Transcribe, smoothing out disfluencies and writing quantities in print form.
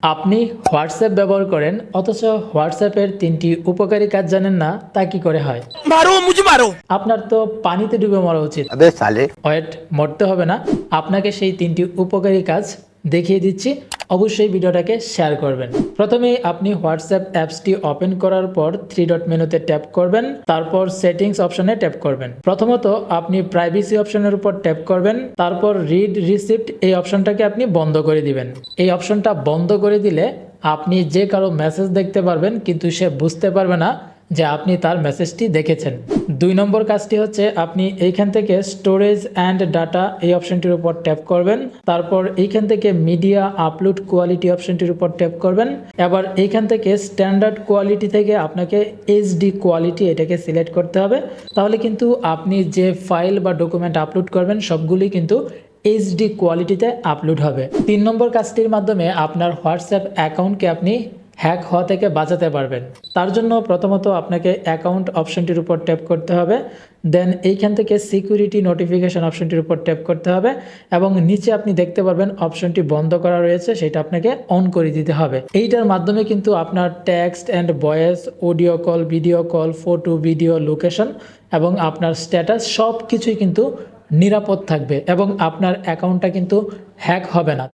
আপনি হোয়াটসঅ্যাপ ব্যবহার করেন অথচ হোয়াটসঅ্যাপের 3টি উপকারী কাজ জানেন না, তা কি করে হয়? मारो मुझे मारो। আপনার তো পানিতে ডুবে মরা উচিত। अबे साले। ওয়েট, মরতে হবে না, আপনাকে সেই 3টি উপকারী কাজ দেখিয়ে দিচ্ছি। অবশ্যই ভিডিওটাকে শেয়ার করবেন। প্রথমেই আপনি হোয়াটসঅ্যাপ অ্যাপসটি ওপেন করার পর 3 ডট মেনুতে ট্যাপ করবেন, তারপর সেটিংস অপশনে ট্যাপ করবেন। প্রথমত আপনি প্রাইভেসি অপশনের উপর ট্যাপ করবেন, তারপর রিড রিসিপ্ট এই অপশনটাকে আপনি বন্ধ করে দিবেন। এই অপশনটা বন্ধ করে দিলে আপনি যে কারো মেসেজ দেখতে পারবেন, কিন্তু সে বুঝতে পারবে না যে আপনি তার মেসেজটি দেখেছেন। 2 নম্বর কাজটি হচ্ছে আপনি এইখান থেকে স্টোরেজ অ্যান্ড ডাটা এই অপশনটির উপর ট্যাপ করবেন, তারপর এইখান থেকে মিডিয়া আপলোড কোয়ালিটি অপশনটির উপর ট্যাপ করবেন। এবার এইখান থেকে স্ট্যান্ডার্ড কোয়ালিটি থেকে আপনাকে এইচডি কোয়ালিটি এটাকে সিলেক্ট করতে হবে। তাহলে কিন্তু আপনি যে ফাইল বা ডকুমেন্ট আপলোড করবেন সবগুলি কিন্তু এইচডি কোয়ালিটিতে আপলোড হবে। 3 নম্বর কাজটির মাধ্যমে আপনার হোয়াটসঅ্যাপ অ্যাকাউন্টকে আপনি হ্যাক হওয়া থেকে বাঁচাতে পারবেন। তার জন্য প্রথমত আপনাকে অ্যাকাউন্ট অপশনটির উপর ট্যাপ করতে হবে, দেন এইখান থেকে সিকিউরিটি নোটিফিকেশন অপশনটির উপর ট্যাপ করতে হবে এবং নিচে আপনি দেখতে পারবেন অপশনটি বন্ধ করা রয়েছে, সেটা আপনাকে অন করে দিতে হবে। এইটার মাধ্যমে কিন্তু আপনার text and voice, audio call, video call, photo, video, location এবং আপনার স্ট্যাটাস সব কিছুই কিন্তু নিরাপদ থাকবে এবং আপনার অ্যাকাউন্টটা কিন্তু হ্যাক হবে না।